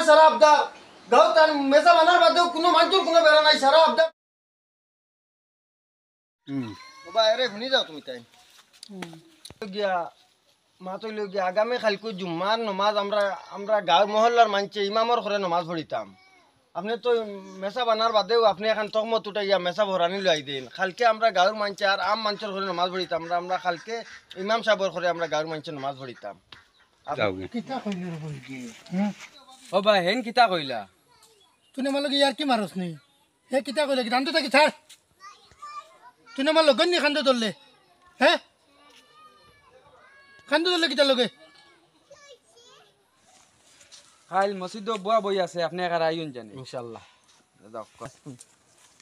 সারা আবদার গাঁও তার মেসা বানার বাদেও কোনো মানুষের কোনো বেড়া নাই সারা আবদার বাবা আরে শুনি যাও তুমি তাই গিয়া মা তো গিয়া আগামী কালকে জুম্মার নমাজ আমরা গাঁও মহল্লার মানছে ইমামর ঘরে নমাজ পড়িতাম আপনি তো মেসা বানার বাদেও আপনি এখন তকমত উঠাইয়া মেসা ভরানি লাই দিন কালকে আমরা গাঁওর মানছে আর আম মানুষের ঘরে নমাজ পড়িতাম আমরা কালকে ইমাম সাহেবের ঘরে আমরা গাঁওর মানুষের নমাজ পড়িতাম ও ভাই হেন কিতা কইলা তুই আমার লগে ইয়ার কি মারস নি হে কিতা কইলে কি দান্ত থাকি ছাড় তুই আমার লগন নি খান্দ ধরলে হ্যাঁ খান্দ ধরলে কিতা লগে খাইল মসজিদ বুয়া বই আছে আপনি একার আইন জানি ইনশাআল্লাহ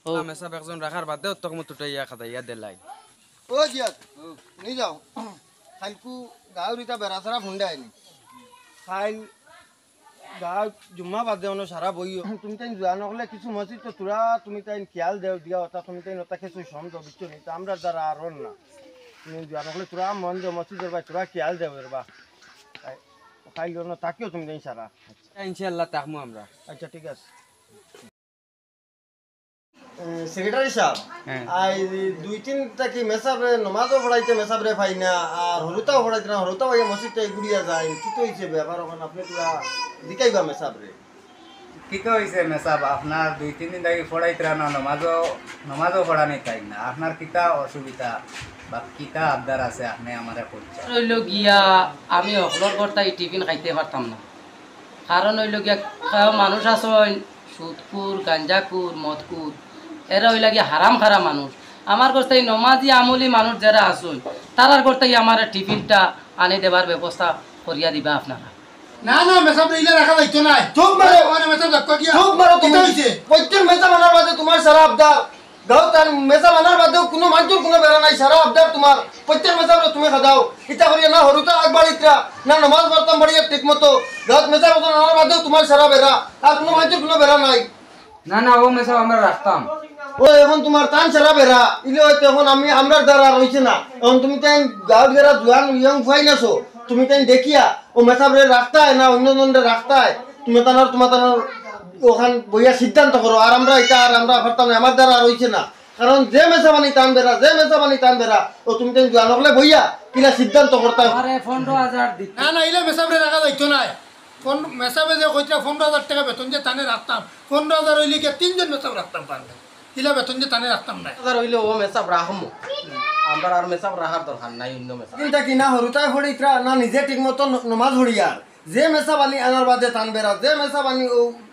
ও মেসা একজন রাখার বাদে তকমত উঠাইয়া খাদাইয়া দেলাই ও জিয়াত নিয়ে যাও কালকু গাঁওর ইটা বেড়াছাড়া ফুন্ডে আইনি খাইল গাঁও জুম্মা বাদে অন্য সারা বই তুমি তাই যোৱা নহলে কিছু মসজিদ তো তোরা তুমি তাই খেয়াল দেও দিয়া ওটা তুমি তাই নতা কিছু সমঝো বিচ্ছু নেই আমরা দ্বারা আর না তুমি যোৱা নহলে তোরা মন দেও মসজিদের ভাই তোরা খেয়াল দেও এর বা খাইল না তাকেও তুমি তাই সারা ইনশাআল্লাহ তাকমু আমরা আচ্ছা ঠিক আছে সেক্রেটারি সাহেব আই দুই তিন তাকি মেসাবে নমাজও পড়াইতে মেসাবরে পাই না আর হরুতাও পড়াইতে না হরুতা ভাই মসজিদটা গুড়িয়া যায় কি তো হইছে ব্যাপার ওখানে আপনি পুরা দিকাইবা মেসাবরে কি তো হইছে মেসাব আপনার 2-3 দিন থেকে পড়াইতরা না নমাজও পড়ানি তাই না আপনার কিতা অসুবিধা বা কিতা আবদার আছে আপনি আমারে কইছেন হইল গিয়া আমি অকলর করতাই টিফিন খাইতে পারতাম না কারণ হইল গিয়া মানুষ আছেন সুদকুর গাঞ্জাকুর মদকুর এরা হইলা গিয়া হারাম খারা মানুষ আমার করতে নমাজি আমলি মানুষ যারা আসুন তারার করতে আমার টিফিনটা আনি দেবার ব্যবস্থা করিয়া দিবা আপনারা না না মেসাব ইলে রাখা যাইতো না চুপ মারো ওরে মেসাব রাখা গিয়া চুপ মারো তুমি হইছে প্রত্যেক মেসা বানার বাদে তোমার সারা আবদার গাঁও তার মেসা বানার বাদেও কোনো মানুষের কোনো বেড়া নাই সারা আবদার তোমার প্রত্যেক মেসাবরে তুমি খাদাও ইটা করিয়া না হরুতা আগবাড়িতরা না নমাজ পড়তাম বাড়িয়া ঠিক মতো গাঁত মেসা বানার বাদেও তোমার সারা বেড়া আর কোনো মানুষের কোনো বেড়া নাই না না ও মেসা আমরা রাখতাম ও এখন তোমার টান সারা বেড়া ইলে হয়তো এখন আমরা দ্বারা রয়েছে না এখন তুমি তাই গাঁর যারা জোয়ান ইয়ং ফাই নাছো তুমি তাই দেখিয়া ও মেসাবরে রাখতায় না অন্য জনরে রাখতায় তুমি তোমার ওখান বইয়া সিদ্ধান্ত করো আর আমরা এটা আর আমরা ভাবতাম না আমার দ্বারা রয়েছে না কারণ যে মেসা বানি টান বেড়া ও তুমি তাই জোয়ান হলে বইয়া কিলা সিদ্ধান্ত করতাম আরে 15,000 দিতে না না ইলে মেসাবরে রাখা যাইতো না কোন মেসাবে যে কইতা 15,000 টাকা বেতন যে তানে রাখতাম 15,000 হইলে কি তিনজন মেসাব রাখতাম পারবে ইলা বেতন যে তানে রাখতাম না হইলে ও মেসাব রাখমু আমার আর মেসাব রাখার দরকার নাই অন্য মেসাব চিন্তা কি না হরুতায় হরিত্রা না নিজে ঠিক মতো নমাজ হরিয়ার যে মেসা বানি আনার বাদে টান বেড়া যে মেসা বানি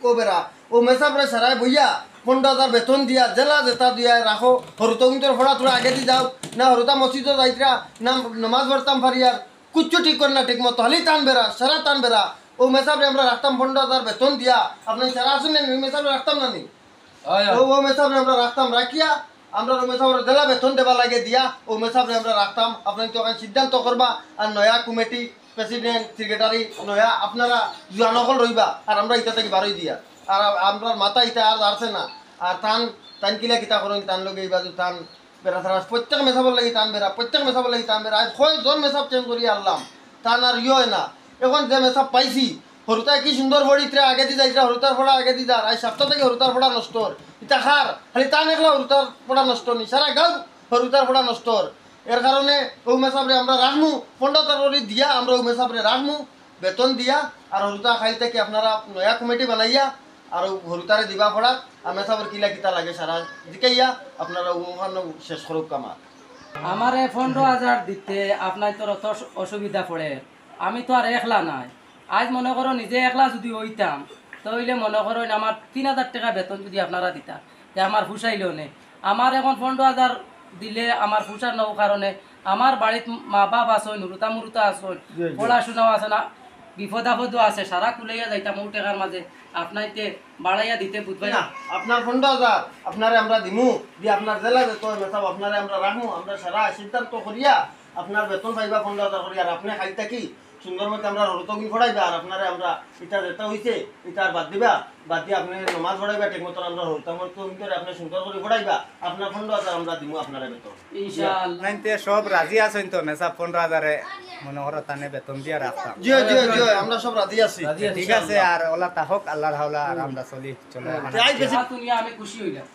ও বেড়া ও মেসাবরে সারাই বইয়া 15,000 বেতন দিয়া জেলা যেটা দিয়া রাখো হরুতা কিন্তু ফোড়া তোরা আগে দি যাও না হরুতা মসজিদে যাইতরা না নমাজ পড়তাম ফারিয়ার কুচ্ছু ঠিক করে না ঠিক মতো হালি টান বেড়া সারা টান বেড়া ও মেসাবরে আমরা রাখতাম 15,000 বেতন দিয়া আপনি সারা আসুন মেসাবরে রাখতাম না নি ও মেসাবরে আমরা রাখতাম রাখিয়া আমরা ও মেসাবরে জেলা বেতন দেবা লাগে দিয়া ও মেসাবরে আমরা রাখতাম আপনি তো এখন সিদ্ধান্ত করবা আর নয়া কমিটি প্রেসিডেন্ট সেক্রেটারি নয়া আপনারা জুয়ানকল রইবা আর আমরা ইটা থেকে বারোই দিয়া আর আমরা মাথা ইটা আর আসছে না আর টান কিলা কিতা করেন টান লগে এই বাজু টান বেড়া সারা প্রত্যেক মেসাবর লাগি টান বেড়া প্রত্যেক মেসাবর লাগি টান বেড়া কয়জন মেসাব চেঞ্জ করি আনলাম টান আর হয় না এখন যে মেসাব পাইছি হরুতায় কি সুন্দর বড়িত্রে আগে দি যাইরা হরুতার ফোড়া আগে দি যার আই সপ্তাহ থেকে হরুতার ফোড়া নষ্ট ইটা খার খালি টান একলা হরুতার ফোড়া নষ্ট নি সারা গাঁও হরুতার ফোড়া নষ্ট এর কারণে ও মেসাবরে আমরা রাখমু 15,000 দিয়া আমরা ও মেসাবরে রাখমু বেতন দিয়া আর হরুতা খাইল থেকে আপনারা নয়া কমিটি বানাইয়া আর হরুতারে দিবা ফোড়া আর মেসাবর কিলা কিতা লাগে সারা দিকাইয়া আপনারা ওখানে শেষ করুক কামা আমার 15,000 দিতে আপনার তো অত অসুবিধা পড়ে আমি তো আর একলা নাই আজ মনে করো নিজে একলা যদি হইতাম তাহলে মনে করো আমার 3,000 টাকা বেতন যদি আপনারা দিতা যে আমার ফুসাইলেও নেই আমার এখন 15,000 দিলে আমার ফুসার নৌ কারণে আমার বাড়িত মা বাপ আসন নুরুতা মুরুতা আসন পড়াশোনাও আছে না বিপদ আপদও আছে সারা কুলাইয়া যাইতাম ও টাকার মাঝে আপনাইতে বাড়াইয়া দিতে বুঝবাই না আপনার 15,000 আপনারে আমরা দিমু দিয়ে আপনার জেলা বেতন মেসাব আপনারে আমরা রাখমু আমরা সারা সিদ্ধান্ত করিয়া আপনার বেতন পাইবা 15,000 করিয়া আর আপনি খাইতা কি সুন্দর মতো আমরা রতগুন পড়াইবা আর আপনারা আমরা এটা যেটা হইছে এটা আর বাদ দিবা বাদ দিয়ে আপনি নমাজ পড়াইবা ঠিক মতো আমরা রতমর তো করে আপনি সুন্দর করে পড়াইবা আপনার 15,000 আমরা দিমু আপনারা বেতন ইনশাআল্লাহ আপনাইতে সব রাজি আছেন তো মেসাব 15,000 মনে করো তানে বেতন দিয়া রাখতাম জি জি জি আমরা সব রাজি আছি ঠিক আছে আর ওলা তাহক আল্লাহর হাওলা আর আমরা চলে যাই বেশি তুমি আমি খুশি হইলাম